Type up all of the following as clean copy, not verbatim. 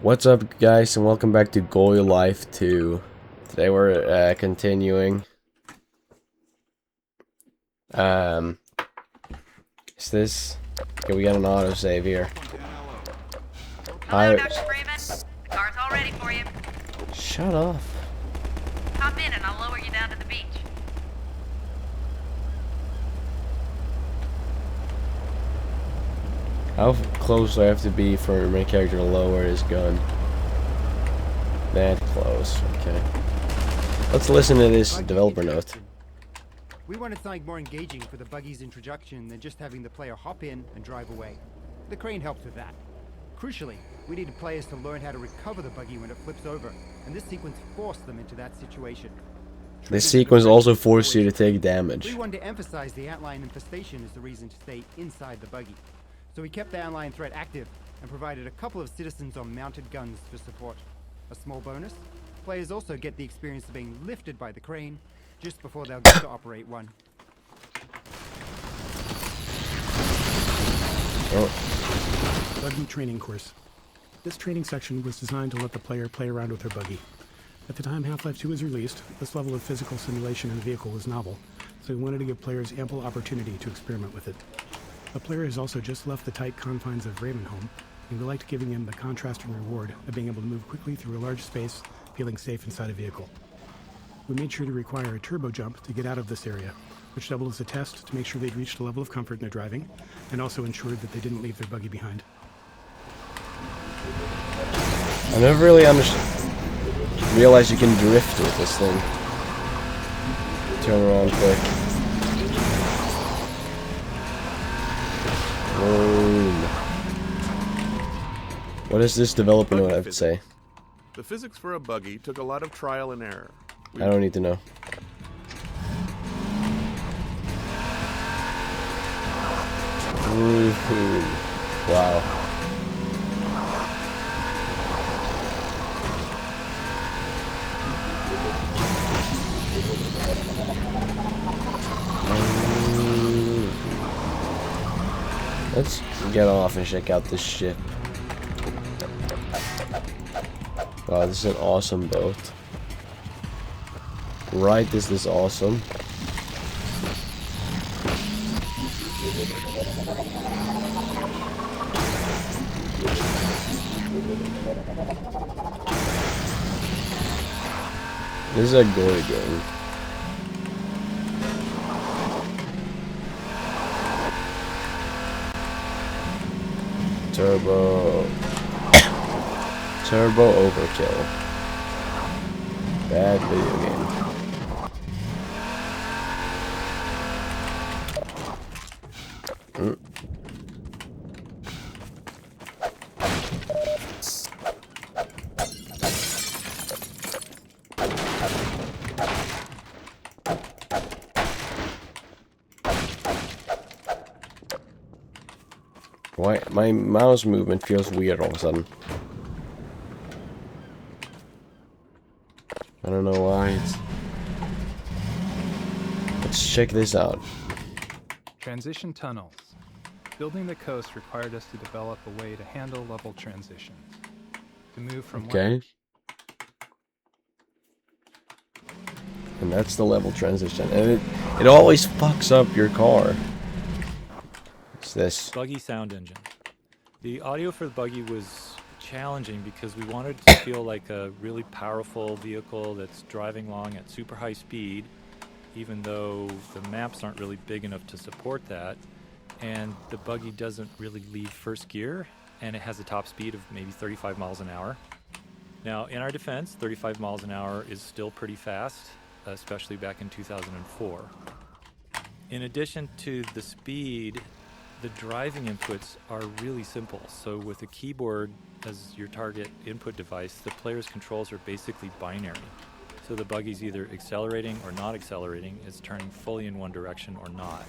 What's up, guys, and welcome back to Goal Life 2. Today we're continuing. Is this? Okay, we got an autosave here. Hello, Dr. Freeman. The car's all ready for you. Shut off. Hop in and I'll lower you down to the beach. How close do I have to be for my character to lower his gun? That close. Okay. Let's listen to this developer note. We wanted something more engaging for the buggy's introduction than just having the player hop in and drive away. The crane helps with that. Crucially, we needed players to learn how to recover the buggy when it flips over, and this sequence forced them into that situation. This sequence also forced you to take damage. We wanted to emphasize the antlion infestation as the reason to stay inside the buggy. So we kept the antlion threat active and provided a couple of citizens on mounted guns for support. A small bonus, players also get the experience of being lifted by the crane just before they'll get to operate one. Oh. Buggy training course. This training section was designed to let the player play around with their buggy. At the time Half-Life 2 was released, this level of physical simulation in the vehicle was novel, so we wanted to give players ample opportunity to experiment with it. The player has also just left the tight confines of Ravenholm, and we liked giving him the contrast and reward of being able to move quickly through a large space, feeling safe inside a vehicle. We made sure to require a turbo jump to get out of this area, which doubled as a test to make sure they'd reached a level of comfort in their driving, and also ensured that they didn't leave their buggy behind. I never really realized you can drift with this thing. Turn around quick. Boom. What does this developer note have to say? The physics for a buggy took a lot of trial and error. I don't need to know. Woohoo. Wow. Let's get off and check out this ship. Wow, this is an awesome boat. Right, this is awesome. This is a gory game. Turbo overkill. Bad video game. Why my mouse movement feels weird all of a sudden? I don't know why. Let's check this out. Transition tunnels. Building the coast required us to develop a way to handle level transitions. To move from Okay. And that's the level transition. And it always fucks up your car. What's this? Buggy sound engine. The audio for the buggy was challenging because we wanted to feel like a really powerful vehicle that's driving along at super high speed, even though the maps aren't really big enough to support that, and the buggy doesn't really leave first gear, and it has a top speed of maybe 35 miles an hour. Now, in our defense, 35 miles an hour is still pretty fast, especially back in 2004. In addition to the speed, the driving inputs are really simple. So with a keyboard as your target input device, the player's controls are basically binary. So the buggy's either accelerating or not accelerating, it's turning fully in one direction or not.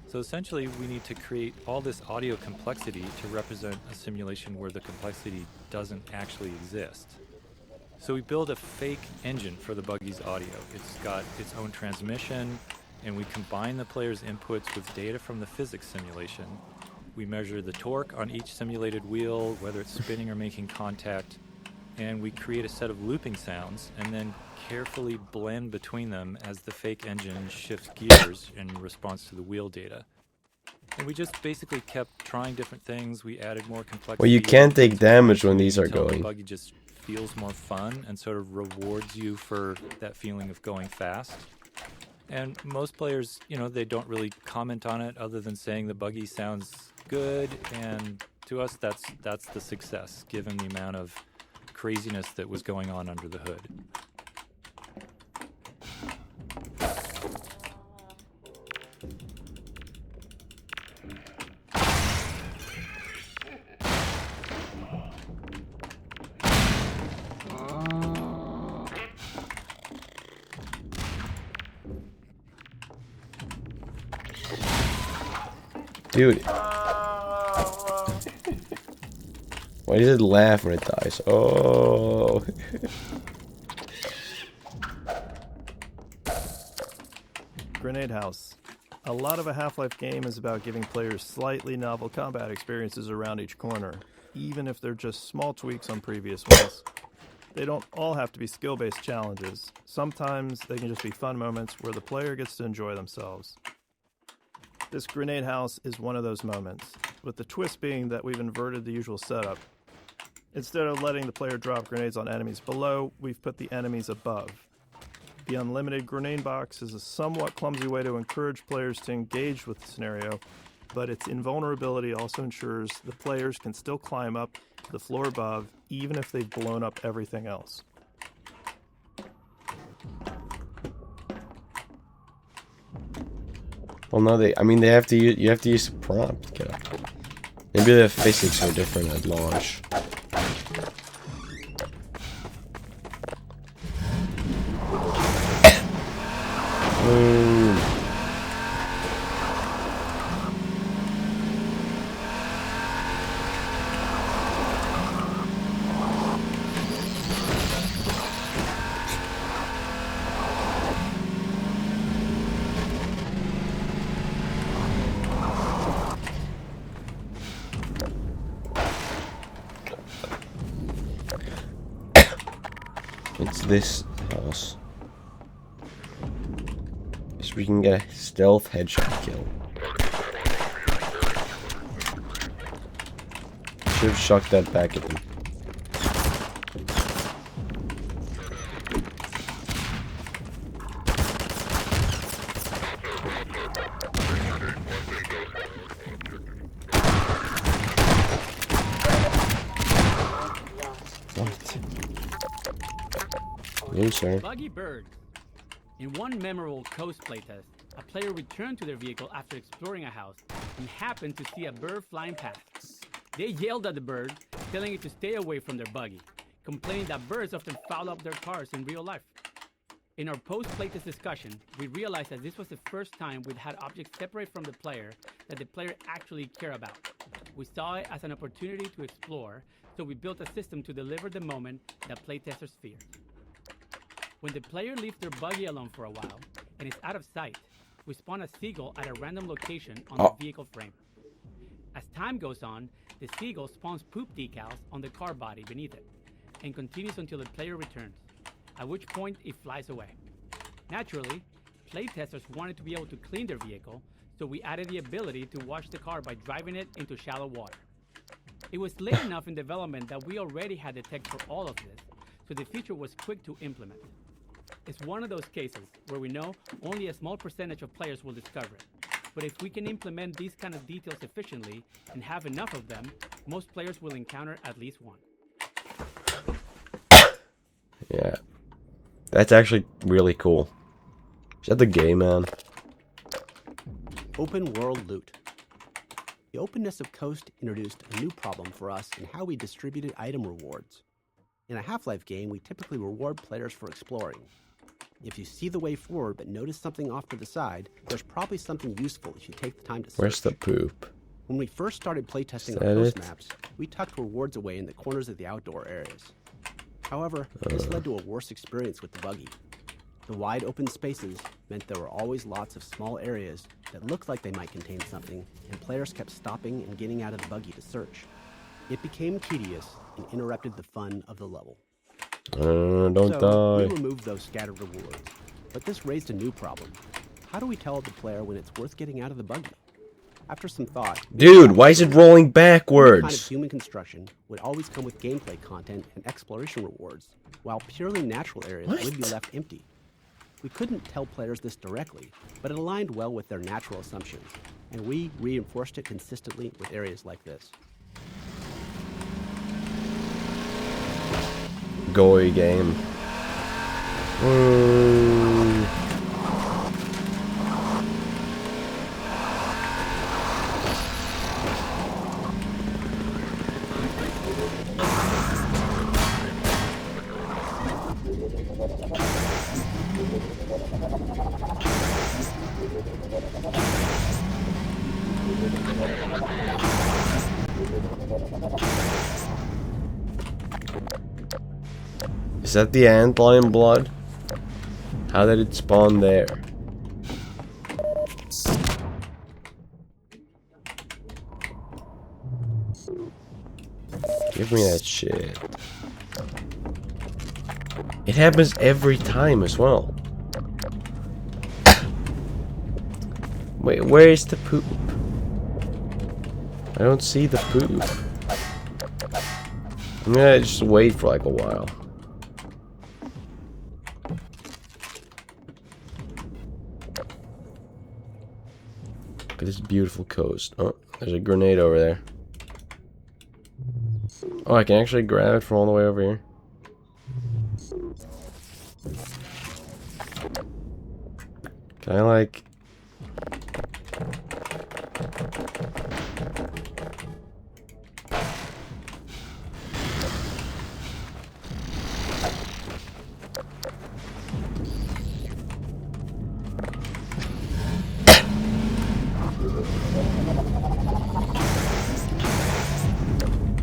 So essentially we need to create all this audio complexity to represent a simulation where the complexity doesn't actually exist. So we build a fake engine for the buggy's audio. It's got its own transmission, and we combine the player's inputs with data from the physics simulation. We measure the torque on each simulated wheel, whether it's spinning or making contact, and we create a set of looping sounds and then carefully blend between them as the fake engine shifts gears in response to the wheel data. And we just basically kept trying different things. We added more complexity. Well, you can't take damage when these are until going. The buggy just feels more fun and sort of rewards you for that feeling of going fast. And most players, you know, they don't really comment on it other than saying the buggy sounds good. And to us, that's the success, given the amount of craziness that was going on under the hood. Dude. Why does it laugh when it dies? Oh. Grenade House. A lot of a Half-Life game is about giving players slightly novel combat experiences around each corner, even if they're just small tweaks on previous ones. They don't all have to be skill-based challenges. Sometimes they can just be fun moments where the player gets to enjoy themselves. This Grenade House is one of those moments, with the twist being that we've inverted the usual setup. Instead of letting the player drop grenades on enemies below, we've put the enemies above. The unlimited grenade box is a somewhat clumsy way to encourage players to engage with the scenario, but its invulnerability also ensures the players can still climb up to the floor above, even if they've blown up everything else. Well, no, they have to use, you have to use the prompt. Get up. Maybe the physics are different at launch. Boom. It's this house. So we can get a stealth headshot kill. Should have shucked that back at him. What? You, sir. Buggy birds. In one memorable coast playtest, a player returned to their vehicle after exploring a house and happened to see a bird flying past. They yelled at the bird, telling it to stay away from their buggy, complaining that birds often foul up their cars in real life. In our post-playtest discussion, we realized that this was the first time we'd had objects separate from the player that the player actually cared about. We saw it as an opportunity to explore, so we built a system to deliver the moment that playtesters feared. When the player leaves their buggy alone for a while and is out of sight, we spawn a seagull at a random location on the vehicle frame. As time goes on, the seagull spawns poop decals on the car body beneath it and continues until the player returns, at which point it flies away. Naturally, playtesters wanted to be able to clean their vehicle, so we added the ability to wash the car by driving it into shallow water. It was late enough in development that we already had the tech for all of this, so the feature was quick to implement. It's one of those cases where we know only a small percentage of players will discover it. But if we can implement these kind of details efficiently and have enough of them, most players will encounter at least one. Yeah. That's actually really cool. Is that the game, man? Open world loot. The openness of Coast introduced a new problem for us in how we distributed item rewards. In a Half-Life game, we typically reward players for exploring. If you see the way forward but notice something off to the side, there's probably something useful if you take the time to search. Where's the poop? When we first started playtesting Is our that Coast it? maps, we tucked rewards away in the corners of the outdoor areas. However, this led to a worse experience with the buggy. The wide open spaces meant there were always lots of small areas that looked like they might contain something, and players kept stopping and getting out of the buggy to search. It became tedious and interrupted the fun of the level. Don't So we die. removed those scattered rewards. But this raised a new problem. How do we tell the player when it's worth getting out of the buggy? After some thought... Dude, why is it rolling This kind of backwards? human construction would always come with gameplay content and exploration rewards, while purely natural areas would be left empty. We couldn't tell players this directly, but it aligned well with their natural assumptions, and we reinforced it consistently with areas like this. Goy game. Is that the antlion blood? How did it spawn there? Give me that shit. It happens every time as well. Wait, where is the poop? I don't see the poop. I'm gonna just wait for like a while. Look at this beautiful coast. Oh, there's a grenade over there. Oh, I can actually grab it from all the way over here. Can I like...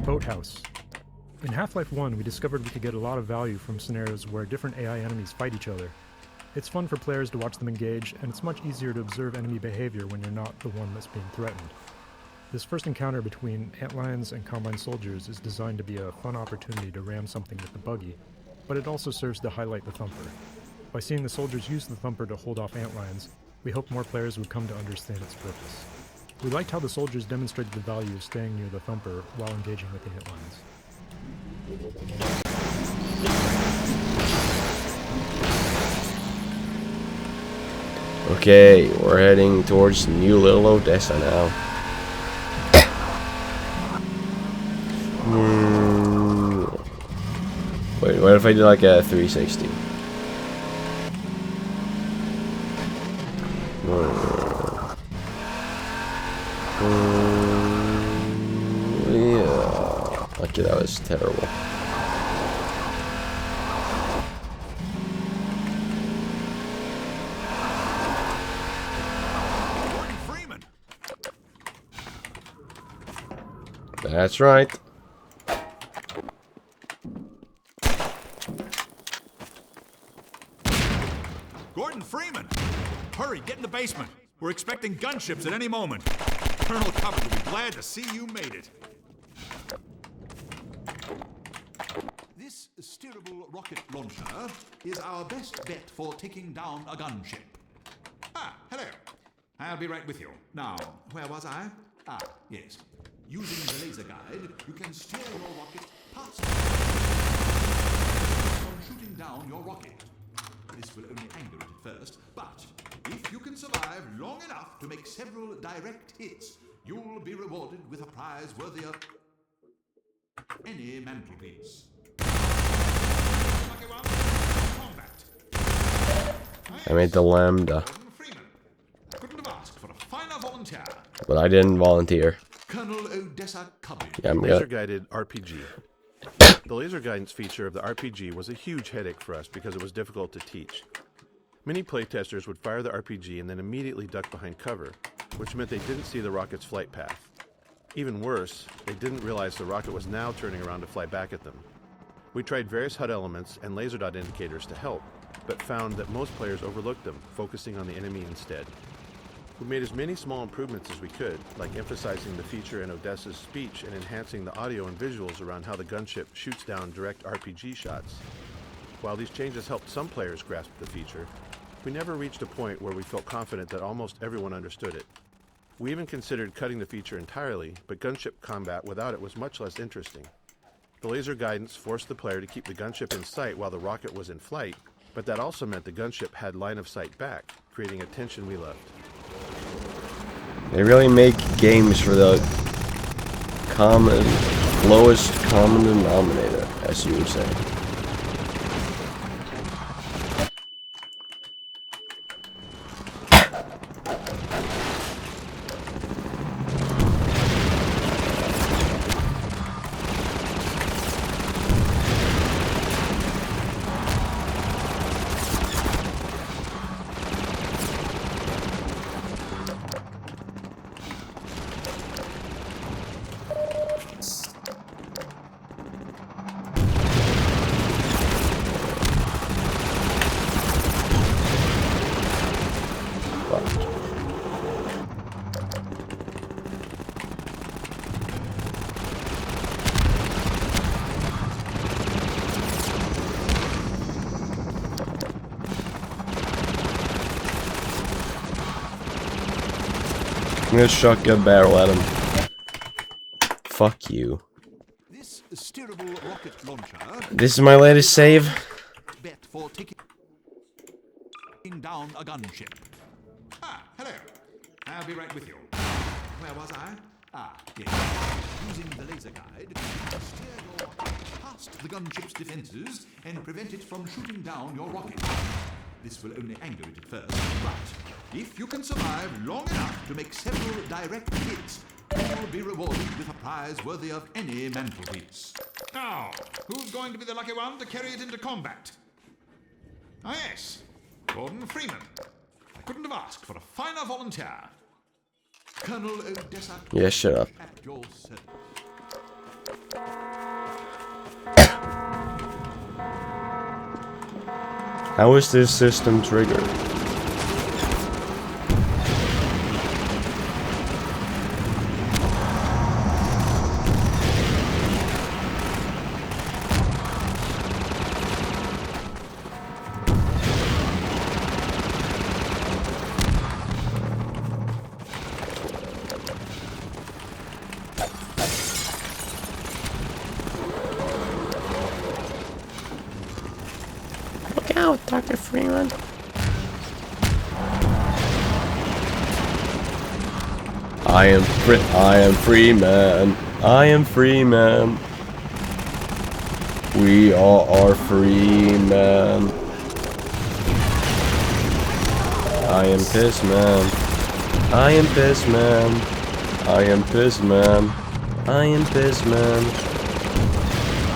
Boathouse. In Half-Life 1, we discovered we could get a lot of value from scenarios where different AI enemies fight each other. It's fun for players to watch them engage, and it's much easier to observe enemy behavior when you're not the one that's being threatened. This first encounter between antlions and combine soldiers is designed to be a fun opportunity to ram something with the buggy, but it also serves to highlight the thumper. By seeing the soldiers use the thumper to hold off antlions, we hoped more players would come to understand its purpose. We liked how the soldiers demonstrated the value of staying near the thumper while engaging with the antlions. Okay, we're heading towards New Little Odessa now. Wait, what if I do like a 360? Yeah. Okay, that was terrible. That's right. Gordon Freeman! Hurry, get in the basement. We're expecting gunships at any moment. Colonel Cupboard will be glad to see you made it. This steerable rocket launcher is our best bet for taking down a gunship. Ah, hello. I'll be right with you. Now, where was I? Ah, yes. Using the laser guide, you can steer your rocket past from shooting down your rocket. This will only anger it at first, but if you can survive long enough to make several direct hits, you'll be rewarded with a prize worthy of any mantelpiece. I made the lambda. Couldn't have asked for a finer volunteer. But I didn't volunteer. Colonel Odessa Cubby. Yeah, I'm Laser-guided RPG. The laser guidance feature of the RPG was a huge headache for us because it was difficult to teach. Many playtesters would fire the RPG and then immediately duck behind cover, which meant they didn't see the rocket's flight path. Even worse, they didn't realize the rocket was now turning around to fly back at them. We tried various HUD elements and laser dot indicators to help, but found that most players overlooked them, focusing on the enemy instead. We made as many small improvements as we could, like emphasizing the feature in Odessa's speech and enhancing the audio and visuals around how the gunship shoots down direct RPG shots. While these changes helped some players grasp the feature, we never reached a point where we felt confident that almost everyone understood it. We even considered cutting the feature entirely, but gunship combat without it was much less interesting. The laser guidance forced the player to keep the gunship in sight while the rocket was in flight, but that also meant the gunship had line of sight back, creating a tension we loved. They really make games for the lowest common denominator, as you would say. I'm gonna shotgun barrel at him. Fuck you. This steerable rocket launcher. This is my latest save. Bet for taking down a gunship. Ah, hello. I'll be right with you. Where was I? Ah, yes. Using the laser guide, steer your rocket past the gunship's defenses and prevent it from shooting down your rocket. This will only anger it at first, but if you can survive long enough to make several direct hits, you'll be rewarded with a prize worthy of any mantelpiece. Now, who's going to be the lucky one to carry it into combat? Ah, yes, Gordon Freeman. I couldn't have asked for a finer volunteer. Colonel Odessa. Yeah, shut up. At your service. How is this system triggered? Look out, Dr. Freeman. I am free man. I am free man. We all are free man. I am pissed man. I am pissed man. I am pissed man. I am pissed man.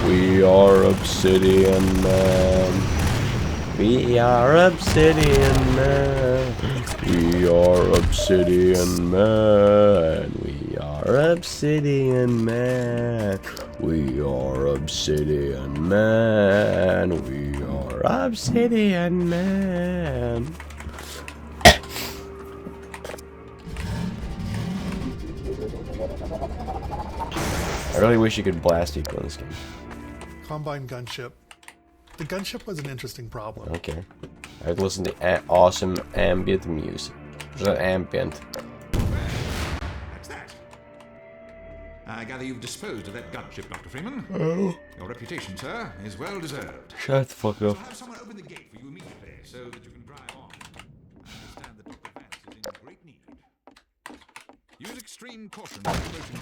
We are Obsidian man. We are Obsidian man. We are Obsidian man. We are Obsidian man. We are Obsidian man. We are Obsidian man. I really wish you could blast people in this game. Combine gunship. The gunship was an interesting problem. Okay. I'd listen to awesome ambient music. Ambient. That's that. I gather you've disposed of that gunship, Dr. Freeman. Oh. Your reputation, sir, is well deserved. Shut the fuck up. So have someone open the gate for you immediately so that you can drive on. I understand that Dr. Vance is in great need. Use extreme caution with approaching.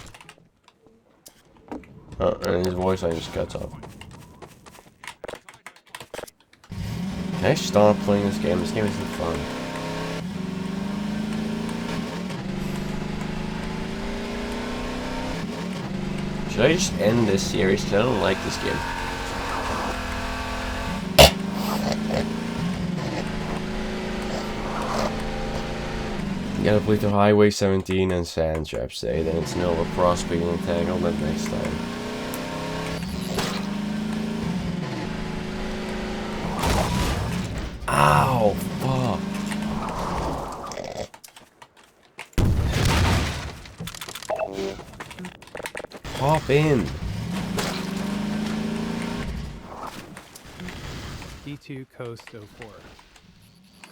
Oh, and his voice line just cuts off. Can I stop playing this game? This game isn't fun. Should I just end this series? Because I don't like this game. You gotta play through Highway 17 and Sand Traps Day, then it's Nova Prospect and Entanglement next time. Ow, fuck. in. D2 Coast 04.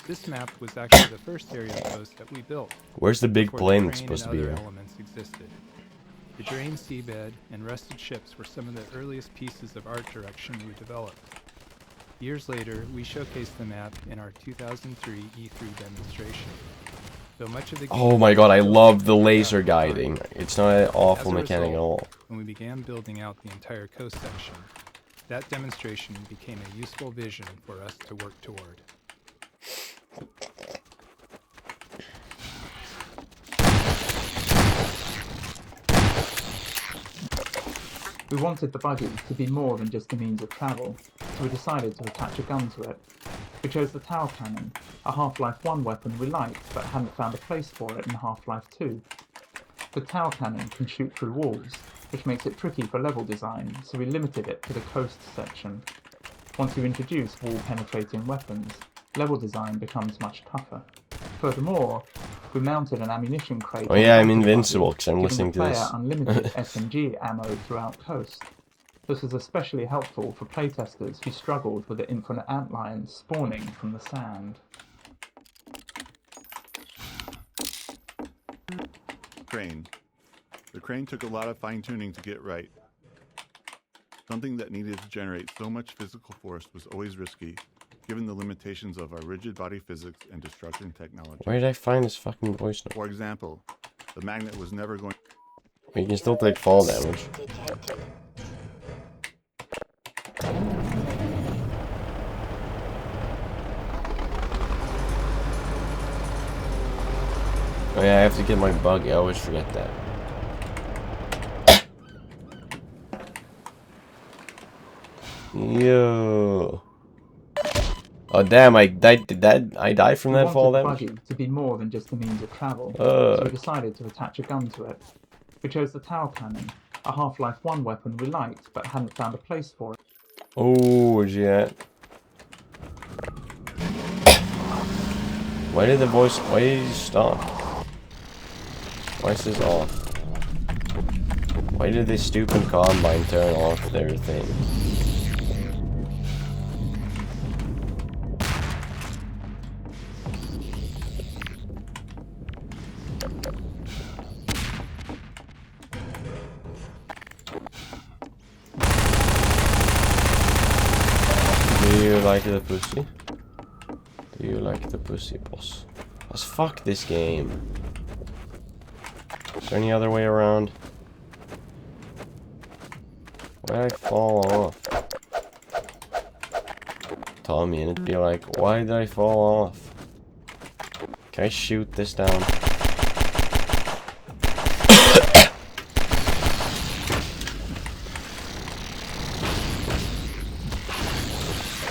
This map was actually the first area of coast that we built. Where's the big before plane the that's train supposed to and be other here? elements existed. The drained seabed and rusted ships were some of the earliest pieces of art direction we developed. Years later, we showcased the map in our 2003 E3 demonstration. Though much of the Oh my god, I love the laser guiding. It's not an awful As a mechanic at all. result, when we began building out the entire coast section, that demonstration became a useful vision for us to work toward. We wanted the buggy to be more than just a means of travel, so we decided to attach a gun to it. We chose the Tower Cannon, a Half-Life 1 weapon we liked but hadn't found a place for it in Half-Life 2. The Tower Cannon can shoot through walls, which makes it tricky for level design, so we limited it to the coast section. Once you introduce wall-penetrating weapons, level design becomes much tougher. Furthermore, we mounted an ammunition crate. Oh yeah, I'm invincible because I'm listening to this. Unlimited SMG ammo throughout coast. This was especially helpful for playtesters who struggled with the infinite antlions spawning from the sand. Crane. The crane took a lot of fine-tuning to get right. Something that needed to generate so much physical force was always risky, given the limitations of our rigid body physics and destruction technology. Where did I find this fucking voice note? For example, the magnet was never going... You can still take fall damage. Oh yeah, I have to get my buggy. I always forget that. Yo. Oh damn! I died. Did that? I died from that fall damage. We wanted the buggy to be more than just a means of travel, so we decided to attach a gun to it. We chose the Tower Cannon, a Half-Life 1 weapon we liked but hadn't found a place for it. Oh, where's he at? Why did the voice? Why did he stop? Why is this off? Why did this stupid combine turn off their thing? Do you like the pussy? Do you like the pussy, boss? Let's fuck this game. Is there any other way around? Why did I fall off? Tommy, and it'd be like, why did I fall off? Can I shoot this down?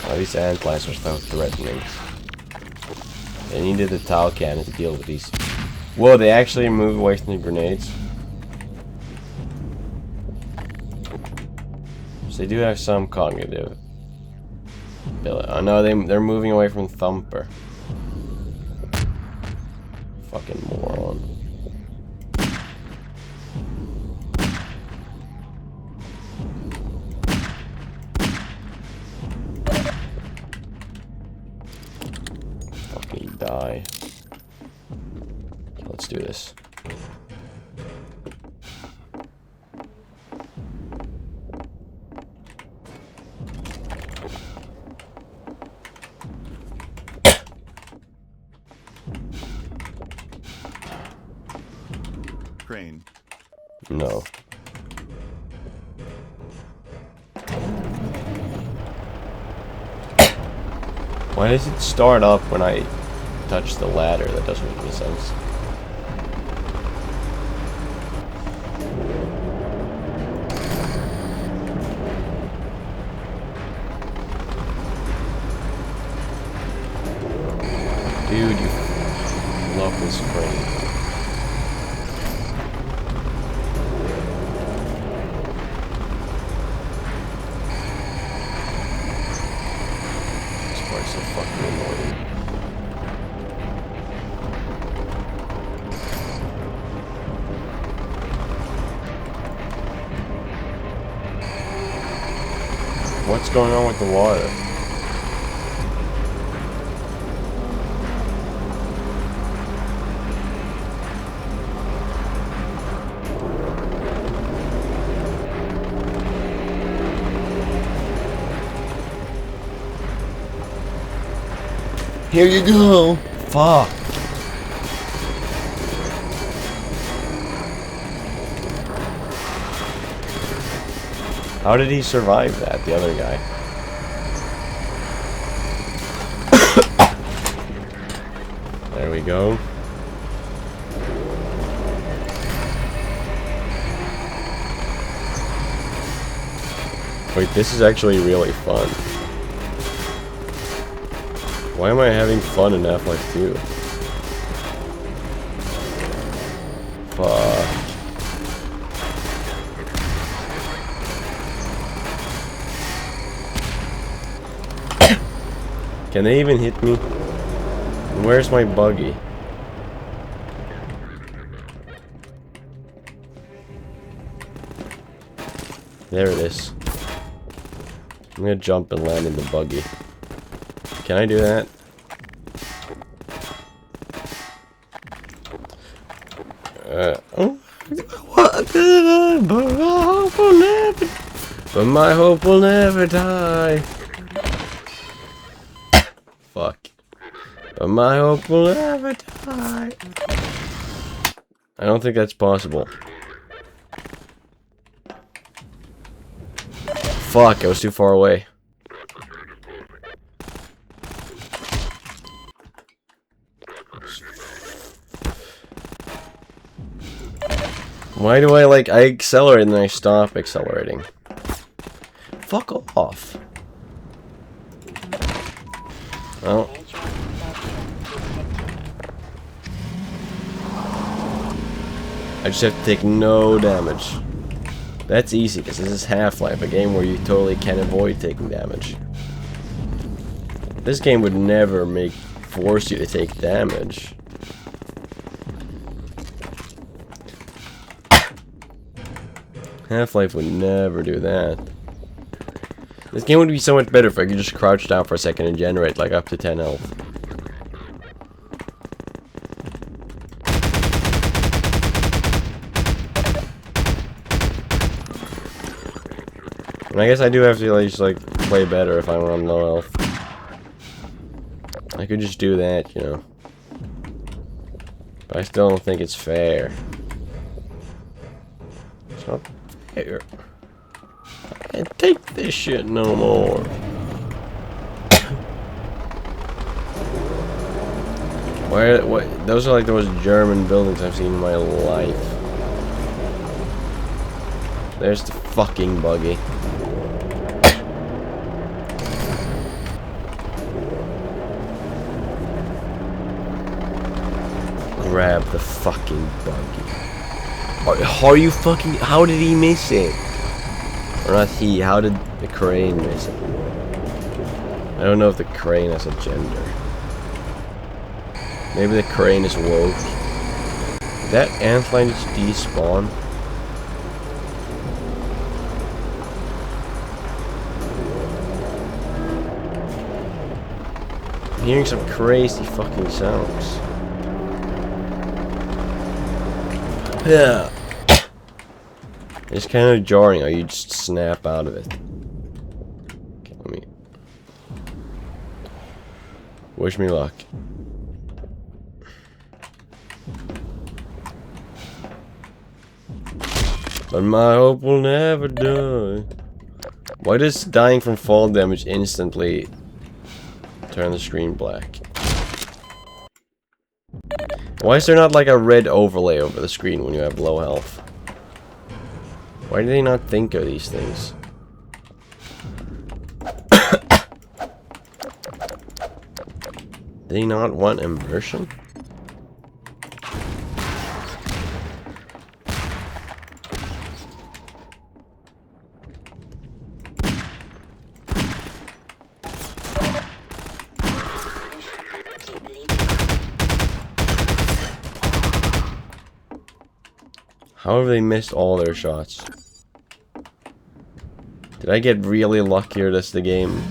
Oh, these antlions are so threatening. They needed the towel cannon to deal with these. Whoa, they actually move away from the grenades. So they do have some cognitive ability. Oh no, they're moving away from Thumper. Fucking moron. Fucking die. Let's do this. Crane. No. Why does it start up when I touch the ladder? That doesn't make any sense. Dude, you love this crane. This part's so fucking annoying. What's going on with the water? Here you go. Fuck. How did he survive that, the other guy? There we go. Wait, this is actually really fun. Why am I having fun in Half-Life 2? Fuck. Can they even hit me? Where's my buggy? There it is. I'm gonna jump and land in the buggy. Can I do that? Oh. But my hope will never die. Fuck. But my hope will never die. I don't think that's possible. Fuck, I was too far away. Why do I accelerate and then I stop accelerating? Fuck off. Oh. I just have to take no damage. That's easy, because this is Half-Life, a game where you totally can avoid taking damage. This game would never force you to take damage. Half-Life would never do that. This game would be so much better if I could just crouch down for a second and generate like up to 10 health. And I guess I do have to just play better if I'm on low health. I could just do that, you know. But I still don't think it's fair. It's not fair. I can't take this shit no more. What? Those are like the most German buildings I've seen in my life. There's the fucking buggy. Grab the fucking buggy. How are you fucking... How did he miss it? Or not he, how did the crane miss it? I don't know if the crane has a gender. Maybe the crane is woke. Did that antline just despawn? I'm hearing some crazy fucking sounds. Yeah. It's kind of jarring how you just snap out of it. Okay, let me... Wish me luck. But my hope will never die. Why does dying from fall damage instantly turn the screen black? Why is there not like a red overlay over the screen when you have low health? Why do they not think of these things? Do they not want immersion? How have they missed all their shots? Did I get really lucky, or does the game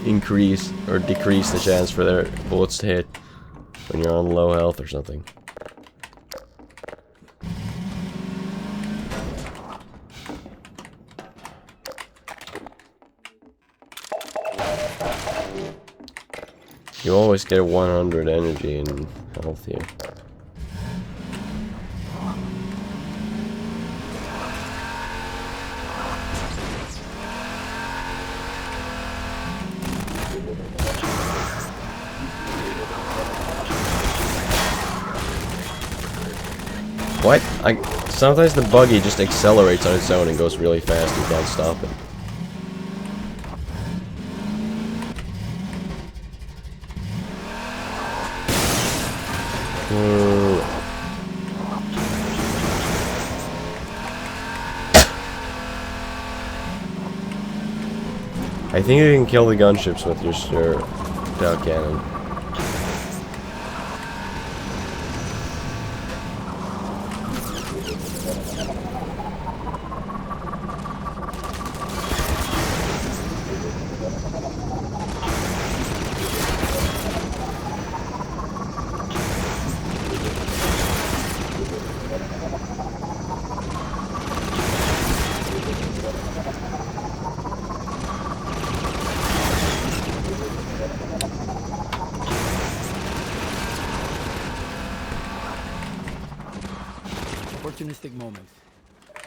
increase or decrease the chance for their bullets to hit when you're on low health or something? You always get 100 energy and health here. What? Sometimes the buggy just accelerates on its own and goes really fast. You can't stop it. I think you can kill the gunships with your stout cannon. Opportunistic moments.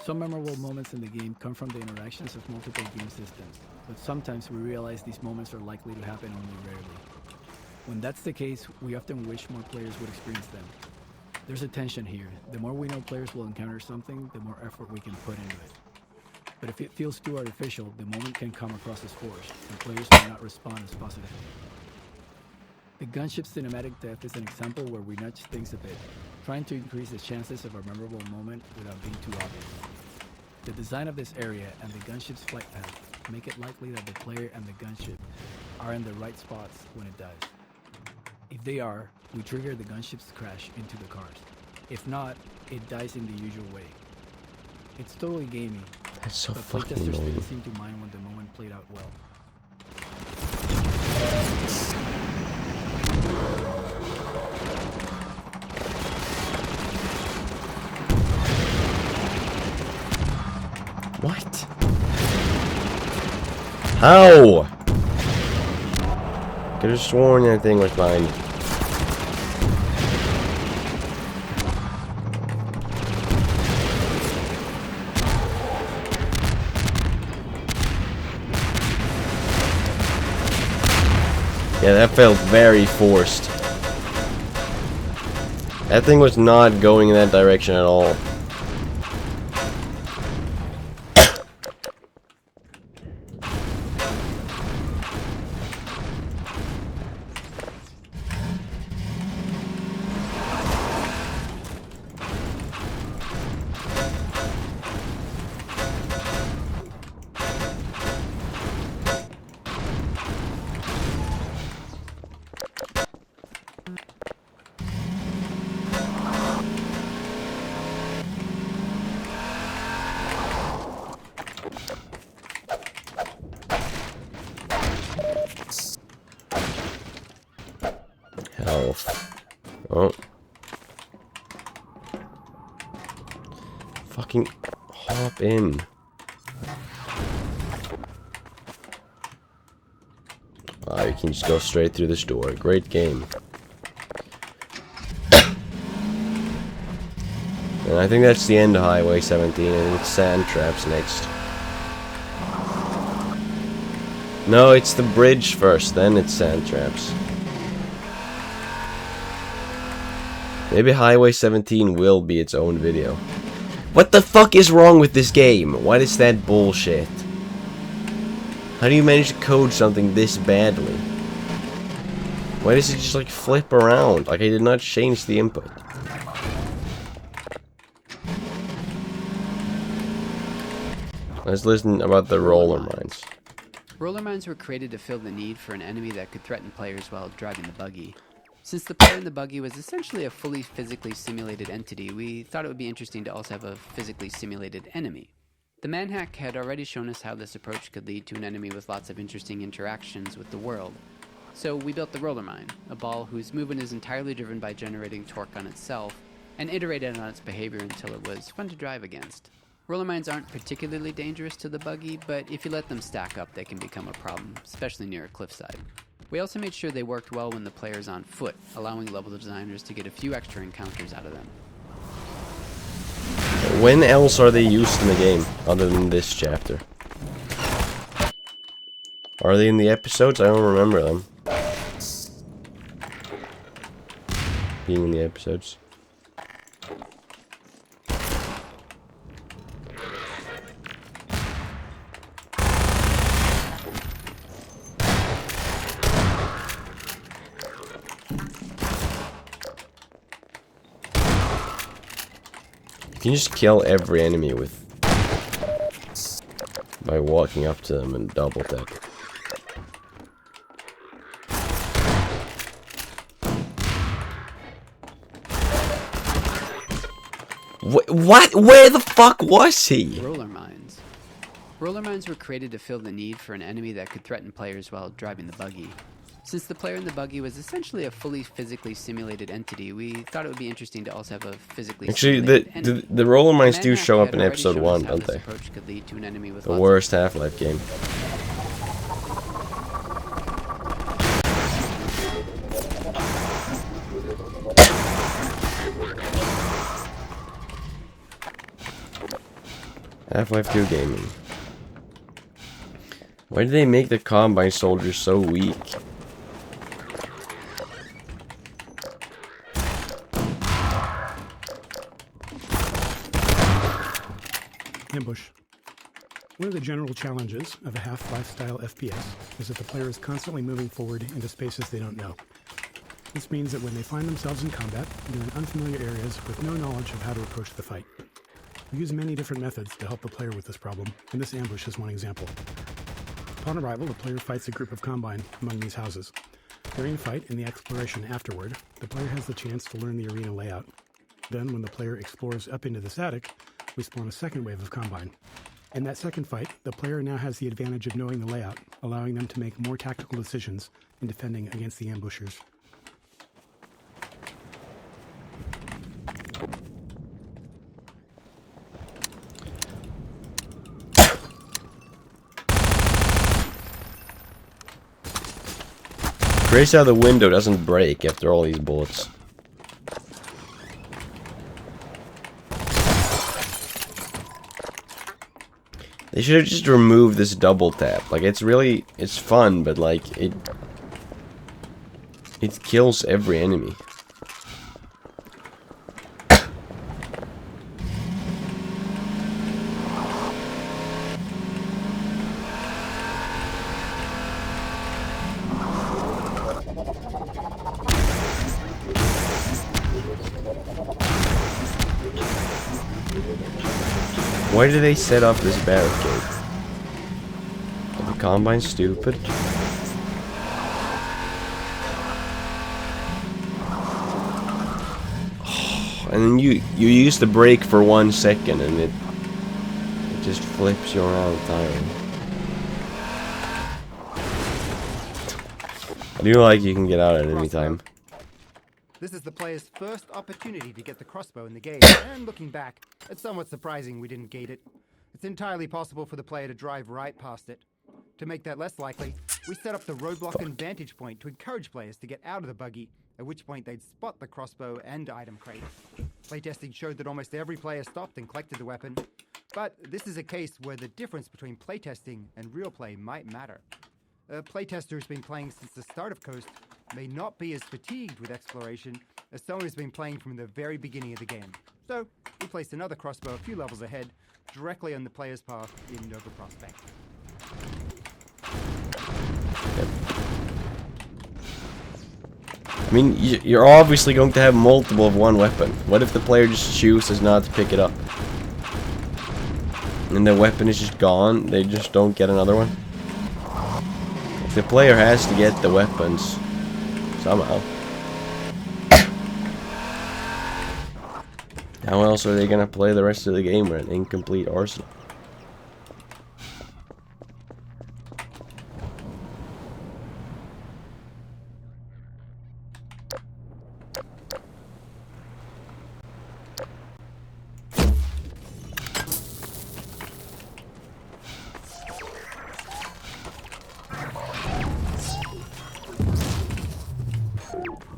Some memorable moments in the game come from the interactions of multiple game systems, but sometimes we realize these moments are likely to happen only rarely. When that's the case, we often wish more players would experience them. There's a tension here. The more we know players will encounter something, the more effort we can put into it. But if it feels too artificial, the moment can come across as forced, and players may not respond as positively. The gunship cinematic theft is an example where we nudge things a bit, trying to increase the chances of a memorable moment without being too obvious. The design of this area and the gunship's flight path make it likely that the player and the gunship are in the right spots when it dies. If they are, we trigger the gunship's crash into the cars. If not, it dies in the usual way. It's totally gamey, That's so but fucking playtesters annoying. didn't seem to mind when the moment played out well. What? How? Could have sworn that thing was behind me. Yeah, that felt very forced. That thing was not going in that direction at all. Health. Oh. Fucking hop in. Wow, you can just go straight through this door. Great game. And I think that's the end of Highway 17. I think it's sand traps next. No, it's the bridge first, then it's sand traps. Maybe Highway 17 will be its own video. What the fuck is wrong with this game? What is that bullshit? How do you manage to code something this badly? Why does it just like flip around? Like I did not change the input. Let's listen about the roller mines. Roller mines were created to fill the need for an enemy that could threaten players while driving the buggy. Since the player in the buggy was essentially a fully physically simulated entity, we thought it would be interesting to also have a physically simulated enemy. The manhack had already shown us how this approach could lead to an enemy with lots of interesting interactions with the world. So we built the roller mine, a ball whose movement is entirely driven by generating torque on itself, and iterated on its behavior until it was fun to drive against. Roller mines aren't particularly dangerous to the buggy, but if you let them stack up, they can become a problem, especially near a cliffside. We also made sure they worked well when the player's on foot, allowing level designers to get a few extra encounters out of them. When else are they used in the game, other than this chapter? Are they in the episodes? I don't remember them being in the episodes. You can just kill every enemy by walking up to them and double tap. What? Where the fuck was he? Roller mines. Roller mines were created to fill the need for an enemy that could threaten players while driving the buggy. Since the player in the buggy was essentially a fully physically simulated entity, we thought it would be interesting to also have a physically simulated enemy. The roller mines do show up in episode 1, don't they? Could lead to an enemy with the worst Half-Life game. Half-Life 2 gaming. Why did they make the Combine soldiers so weak? Ambush. One of the general challenges of a Half-Life style FPS is that the player is constantly moving forward into spaces they don't know. This means that when they find themselves in combat, they're in unfamiliar areas with no knowledge of how to approach the fight. We use many different methods to help the player with this problem, and this ambush is one example. Upon arrival, the player fights a group of Combine among these houses. During the fight and the exploration afterward, the player has the chance to learn the arena layout. Then, when the player explores up into this attic, we spawn a second wave of Combine. In that second fight, the player now has the advantage of knowing the layout, allowing them to make more tactical decisions in defending against the ambushers. Crazy how the window doesn't break after all these bullets. They should have just removed this double tap. Like, it's fun, but like, it kills every enemy. Why do they set up this barricade? Are the Combine stupid? And then you use the brake for 1 second and it just flips you around entirely. I do like you can get out at any time. This is the player's first opportunity to get the crossbow in the game, and looking back, it's somewhat surprising we didn't gate it. It's entirely possible for the player to drive right past it. To make that less likely, we set up the roadblock and vantage point to encourage players to get out of the buggy, at which point they'd spot the crossbow and item crate. Playtesting showed that almost every player stopped and collected the weapon, but this is a case where the difference between playtesting and real play might matter. A playtester who's been playing since the start of Coast may not be as fatigued with exploration as someone who's been playing from the very beginning of the game. So, we placed another crossbow a few levels ahead, directly on the player's path in Nova Prospect. I mean, you're obviously going to have multiple of one weapon. What if the player just chooses not to pick it up? And the weapon is just gone, they just don't get another one? The player has to get the weapons somehow. How else are they gonna play the rest of the game with an incomplete arsenal?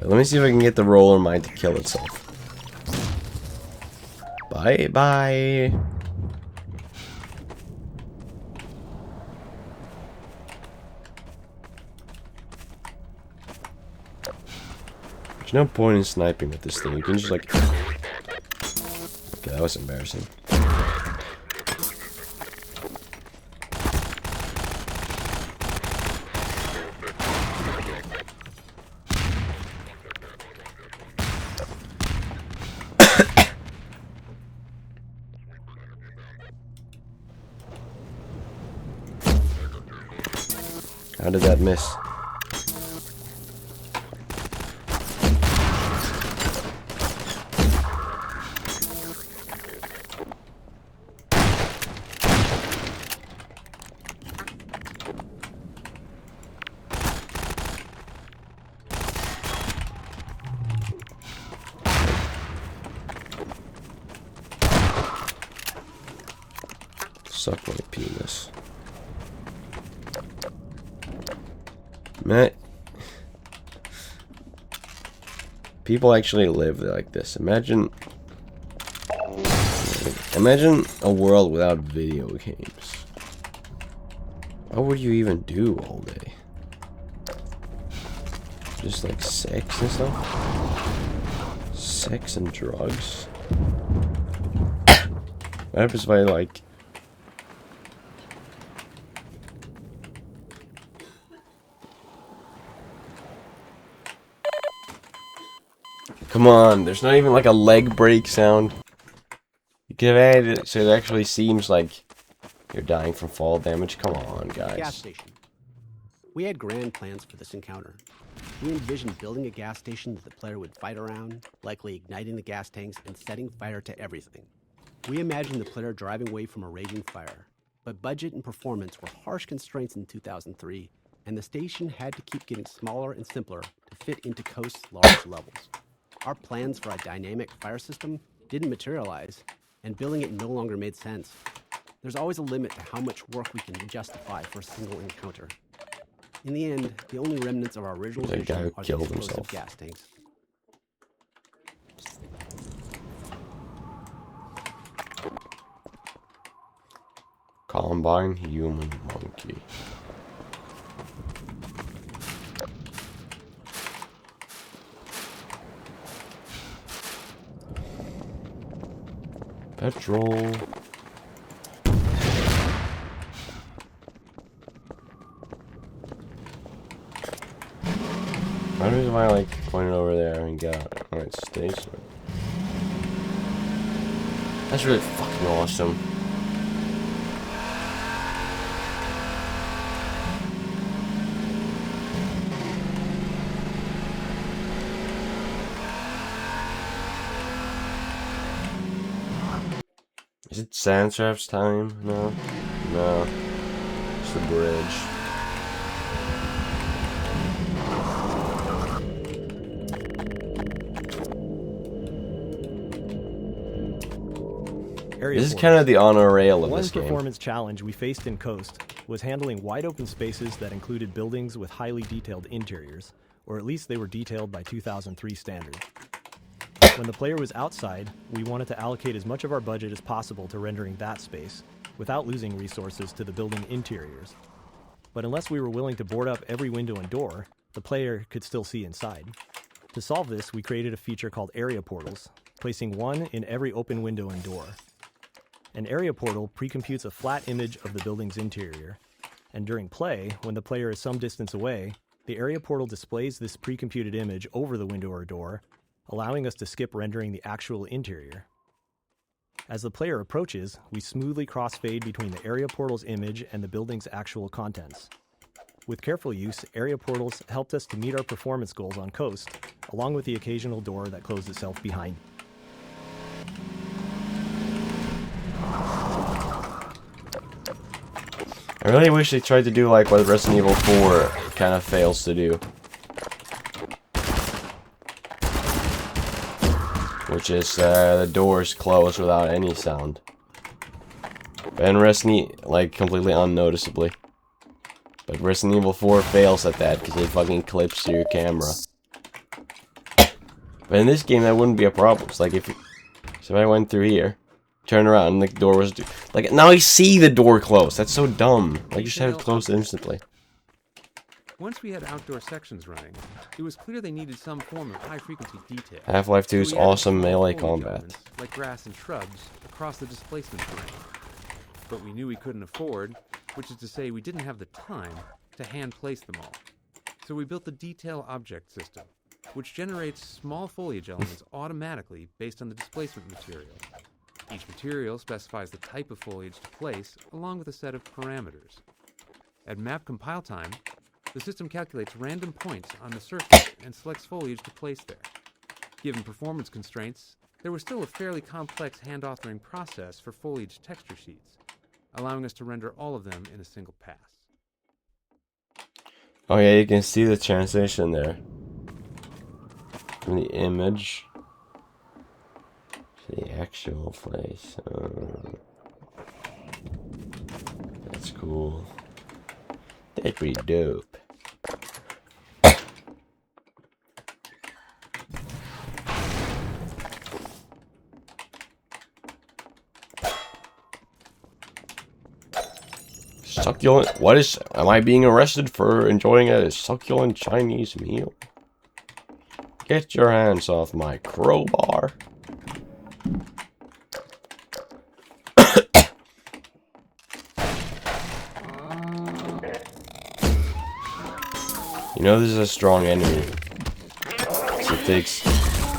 Let me see if I can get the roller mine to kill itself. Bye bye. There's no point in sniping with this thing. You can just like... Okay, that was embarrassing. How did that miss? Suck my penis. Man, people actually live like this. Imagine a world without video games. What would you even do all day? Just like sex and stuff? Sex and drugs? What happens if I like... Come on, there's not even like a leg break sound. You could have added it so it actually seems like you're dying from fall damage. Come on, guys. Gas station. We had grand plans for this encounter. We envisioned building a gas station that the player would fight around, likely igniting the gas tanks and setting fire to everything. We imagined the player driving away from a raging fire, but budget and performance were harsh constraints in 2003, and the station had to keep getting smaller and simpler to fit into Coast's large levels. Our plans for a dynamic fire system didn't materialize, and building it no longer made sense. There's always a limit to how much work we can justify for a single encounter. In the end, the only remnants of our original vision are the explosive gas tanks. Combine human monkey. Petrol. Why do I like point it over there and get out? Alright, station. That's really fucking awesome. Is it Sandstrap's time? No. No. It's the bridge. This is kind of the honor rail of this game. One performance challenge we faced in Coast was handling wide open spaces that included buildings with highly detailed interiors, or at least they were detailed by 2003 standards. When the player was outside, we wanted to allocate as much of our budget as possible to rendering that space, without losing resources to the building interiors. But unless we were willing to board up every window and door, the player could still see inside. To solve this, we created a feature called area portals, placing one in every open window and door. An area portal pre-computes a flat image of the building's interior, and during play, when the player is some distance away, the area portal displays this pre-computed image over the window or door, allowing us to skip rendering the actual interior. As the player approaches, we smoothly crossfade between the area portal's image and the building's actual contents. With careful use, area portals helped us to meet our performance goals on Coast, along with the occasional door that closed itself behind. I really wish they tried to do like what Resident Evil 4 kind of fails to do. Which is the doors close without any sound. And Resident like completely unnoticeably. But Resident Evil 4 fails at that because it fucking clips to your camera. But in this game, that wouldn't be a problem. It's like if I went through here, turn around, and the door was like now I see the door close. That's so dumb. Like you should have it closed instantly. Once we had outdoor sections running, it was clear they needed some form of high-frequency detail. Half-Life 2's So we added awesome small melee foliage combat. elements, like grass and shrubs, across the displacement terrain. But we knew we couldn't afford, which is to say we didn't have the time, to hand-place them all. So we built the Detail Object System, which generates small foliage elements automatically based on the displacement material. Each material specifies the type of foliage to place, along with a set of parameters. At map compile time, the system calculates random points on the surface and selects foliage to place there. Given performance constraints, there was still a fairly complex hand-authoring process for foliage texture sheets, allowing us to render all of them in a single pass. Oh yeah, you can see the transition there. From the image to the actual place. That's cool. That's pretty dope. Succulent. What is? Am I being arrested for enjoying a succulent Chinese meal? Get your hands off my crowbar. You know this is a strong enemy. So it takes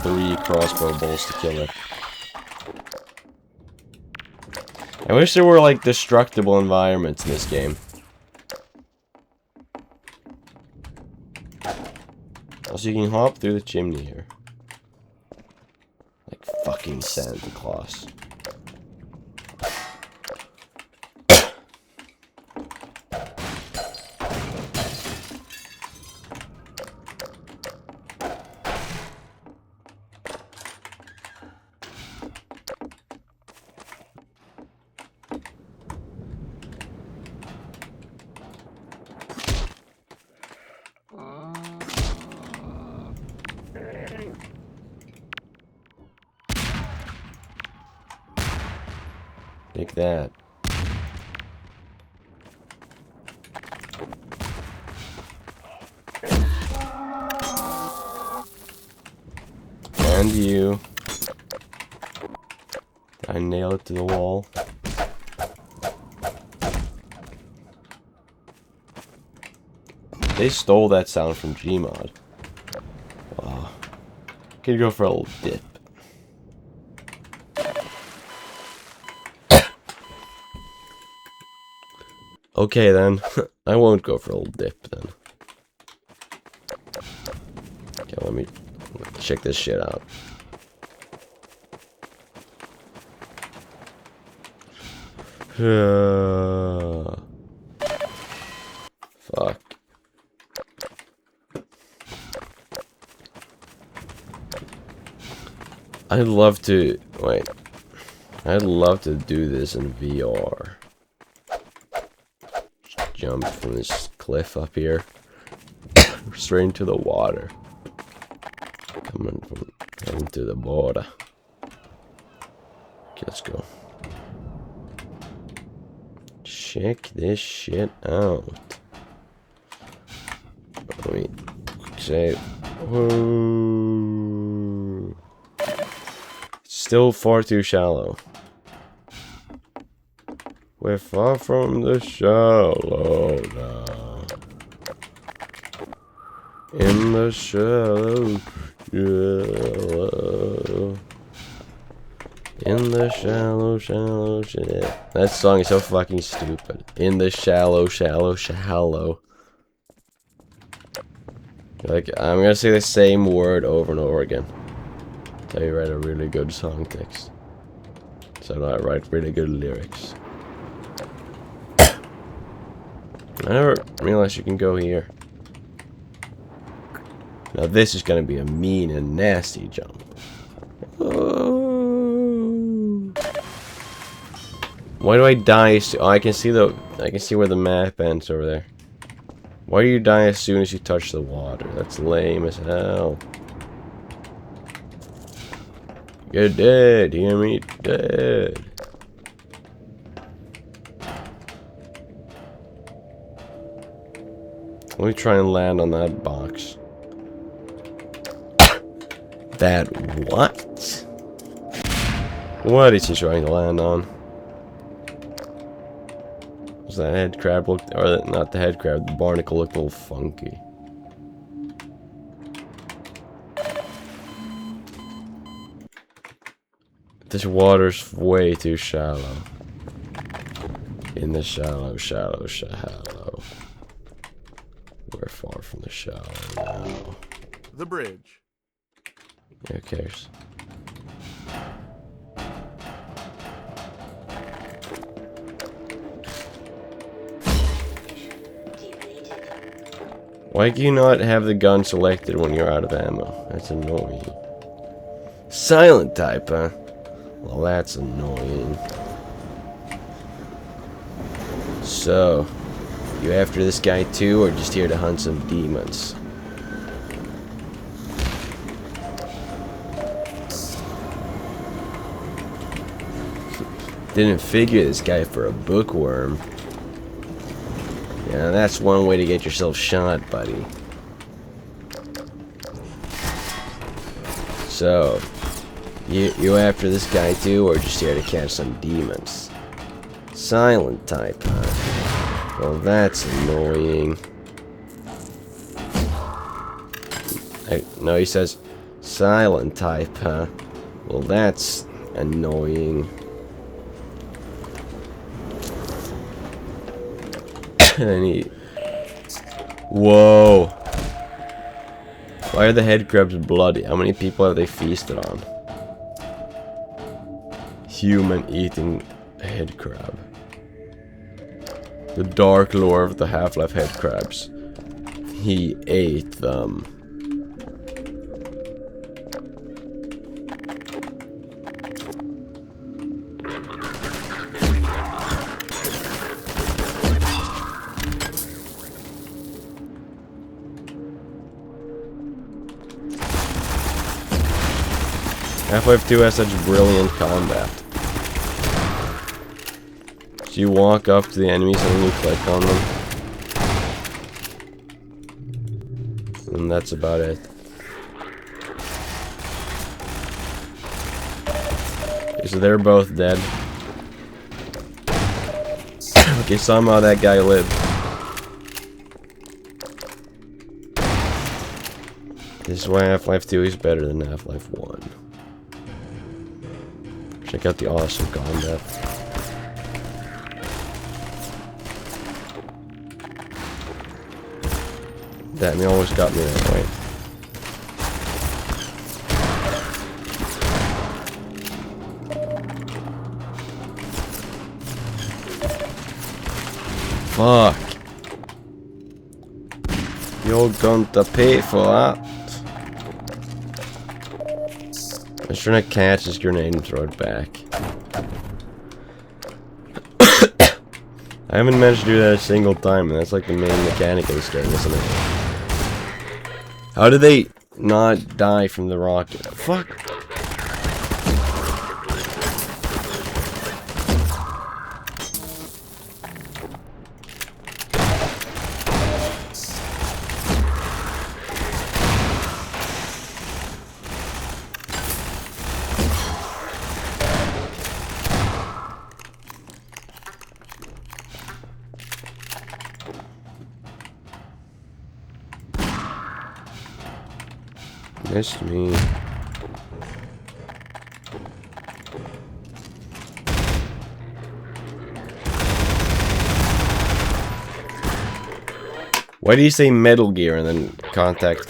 3 crossbow bolts to kill it. I wish there were like destructible environments in this game. Also, you can hop through the chimney here. Like fucking Santa Claus. Take that. And you. I nail it to the wall. They stole that sound from Gmod. Wow. Could go for a little dip. Okay then, I won't go for a little dip then. Okay, let me check this shit out. Fuck. I'd love to, wait. I'd love to do this in VR. Jump from this cliff up here straight into the water, coming to the border. Okay, let's go. Check this shit out. Let me say, whoa. It's still far too shallow. We're far from the shallow now. In the shallow. In the shallow shit. That song is so fucking stupid. In the shallow. Like, I'm gonna say the same word over and over again. Until you write a really good song text. So I write really good lyrics. I never realized you can go here. Now this is gonna be a mean and nasty jump. Oh. Why do I die? Oh, I can see where the map ends over there. Why do you die as soon as you touch the water? That's lame as hell. You're dead, hear me? Dead. Let me try and land on that box. That what? What is he trying to land on? Does that head crab look, or not the head crab, the barnacle look a little funky. This water's way too shallow. In the shallow, shallow, shallow. We're far from the shallow now. The bridge. Who cares? Why do you not have the gun selected when you're out of ammo? That's annoying. Silent type, huh? Well, that's annoying. So, you after this guy too, or just here to hunt some demons? Didn't figure this guy for a bookworm. Yeah, that's one way to get yourself shot, buddy. So, you after this guy too, or just here to catch some demons? Silent type, huh? Well, that's annoying. No, he says silent type, huh? Well, that's annoying. And he... Whoa! Why are the head crabs bloody? How many people have they feasted on? Human eating head crab. The dark lore of the Half-Life head crabs. He ate them. Half-Life 2 has such brilliant combat. So you walk up to the enemies and then you click on them. And that's about it. Okay, so they're both dead. Okay, somehow that guy lived. This is why Half-Life 2 is better than Half-Life 1. Check out the awesome combat. Damn, he almost got me that way. Fuck. You're going to pay for that. I was trying to catch his grenade and throw it back. I haven't managed to do that a single time, and that's like the main mechanic of this game, isn't it? How did they not die from the rocket? Fuck. Missed me. Why do you say Metal Gear and then contact?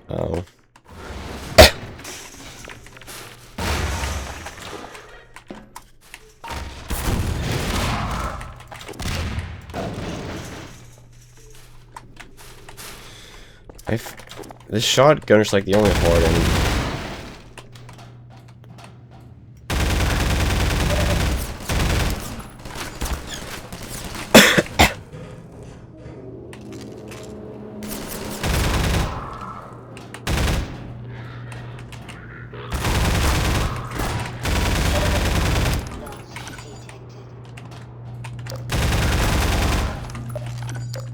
Oh. This shotgunner's like the only hard enemy.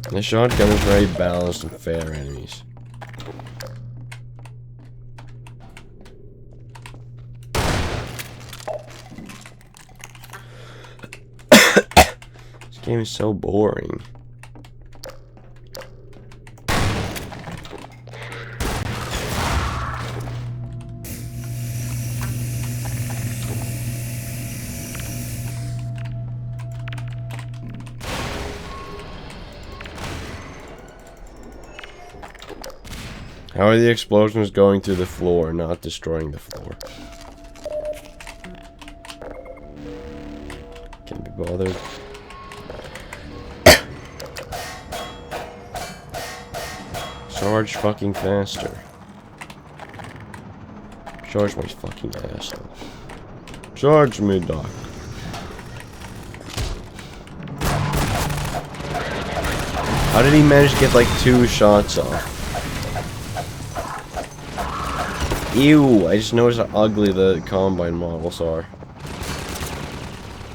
The shotgun is very balanced and fair enemies. This game is so boring. How are the explosions going through the floor and not destroying the floor? Can't be bothered. Charge fucking faster. Charge my fucking asshole. Charge me, Doc. How did he manage to get like 2 shots off? Ew, I just noticed how ugly the Combine models are.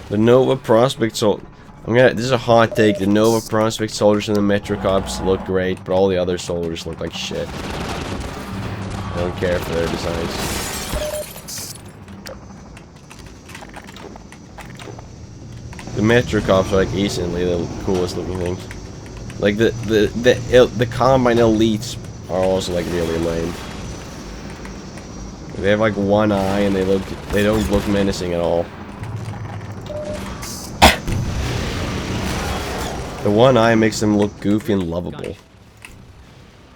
The Nova Prospect this is a hot take. The Nova Prospect soldiers and the Metro Cops look great, but all the other soldiers look like shit. I don't care for their designs. The Metro Cops are like instantly the coolest looking things. Like the Combine Elites are also like really lame. They have like one eye and they don't look menacing at all. The one eye makes them look goofy and lovable.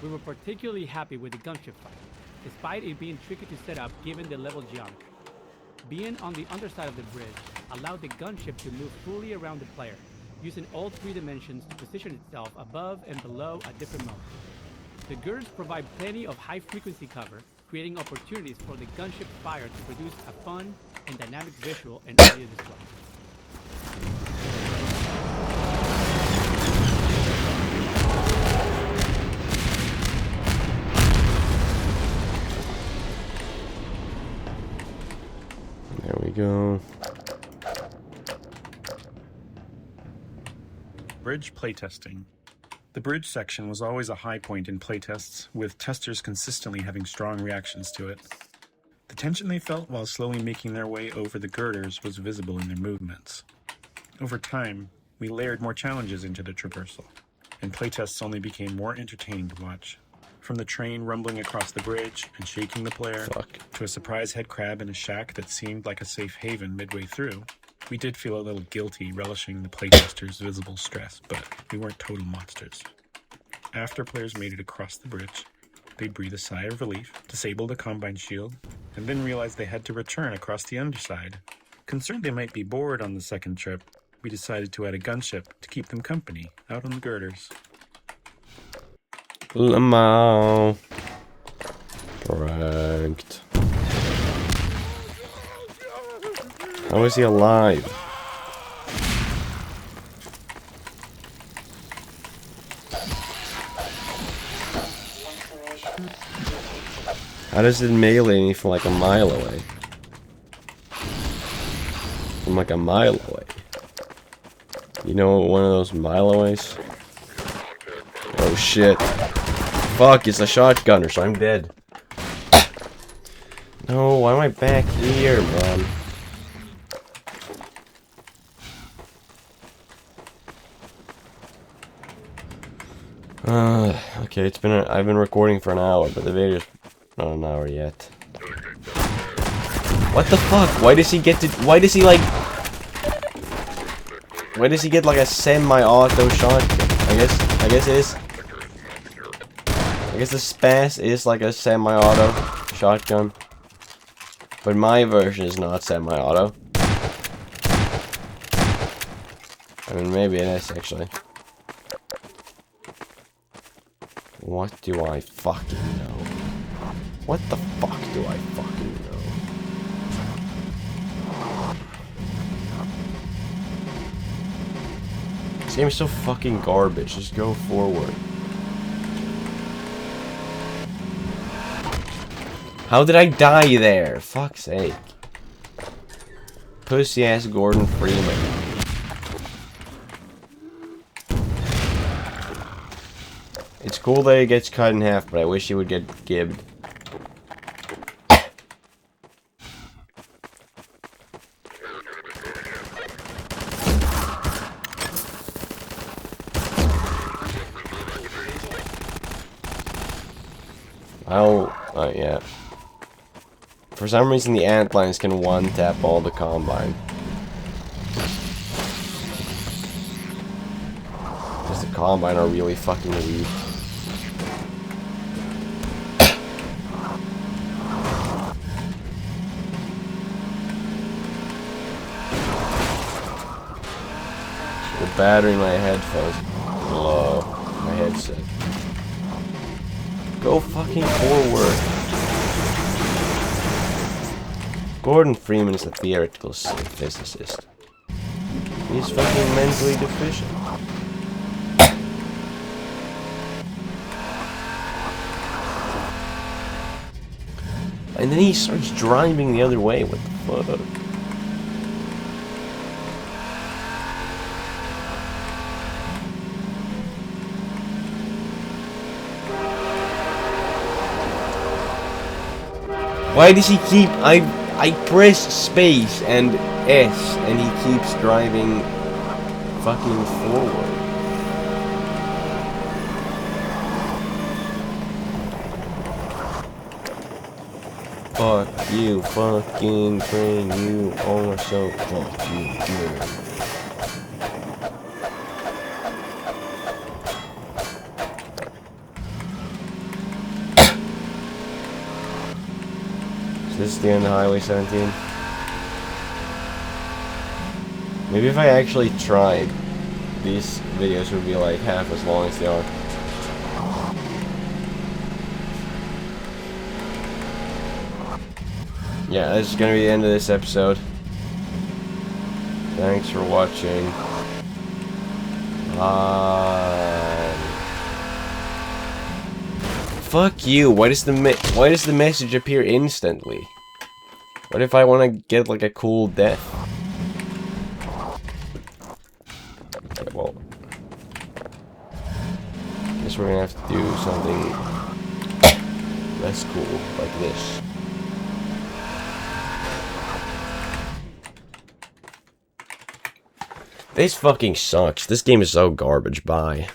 We were particularly happy with the gunship fight, despite it being tricky to set up given the level geometry. Being on the underside of the bridge allowed the gunship to move fully around the player, using all 3 dimensions to position itself above and below at different moments. The girders provide plenty of high-frequency cover, creating opportunities for the gunship fire to produce a fun and dynamic visual and audio display. There we go. Bridge playtesting. The bridge section was always a high point in playtests, with testers consistently having strong reactions to it. The tension they felt while slowly making their way over the girders was visible in their movements. Over time, we layered more challenges into the traversal, and playtests only became more entertaining to watch. From the train rumbling across the bridge and shaking the player, to a surprise head crab in a shack that seemed like a safe haven midway through, we did feel a little guilty relishing the playtesters' visible stress, but we weren't total monsters. After players made it across the bridge, they'd breathe a sigh of relief, disable the Combine shield, and then realize they had to return across the underside. Concerned they might be bored on the second trip, we decided to add a gunship to keep them company out on the girders. Lamau. Pranked. How is he alive? How does it melee me from like a mile away? From like a mile away. You know, one of those mile aways? Oh shit. Fuck, it's a shotgunner, so I'm dead. No, why am I back here, man? Okay, I've been recording for an hour, but the video's not an hour yet. What the fuck? Why does he get like a semi-auto shotgun? I guess it is. I guess the Spas is like a semi-auto shotgun. But my version is not semi-auto. I mean, maybe it is, actually. What do I fucking know? What the fuck do I fucking know? This game is so fucking garbage. Just go forward. How did I die there? Fuck's sake. Pussy ass Gordon Freeman. It's cool that it gets cut in half, but I wish he would get gibbed. Yeah. For some reason, the antlines can one-tap all the Combine. Because the Combine are really fucking weak. The battery in my headphones low. My headset. Go fucking forward. Gordon Freeman is a theoretical physicist. He's fucking mentally deficient. And then he starts driving the other way. What the fuck? Why does he keep... I press space and S and he keeps driving fucking forward. Fuck you, fucking train, you are so fucking good. This is the end of Highway 17. Maybe if I actually tried, these videos would be like half as long as they are. Yeah, this is gonna be the end of this episode. Thanks for watching. Fuck you. Why does the message appear instantly? What if I want to get like a cool death? Okay, well, guess we're gonna have to do something less cool, like this. This fucking sucks. This game is so garbage. Bye.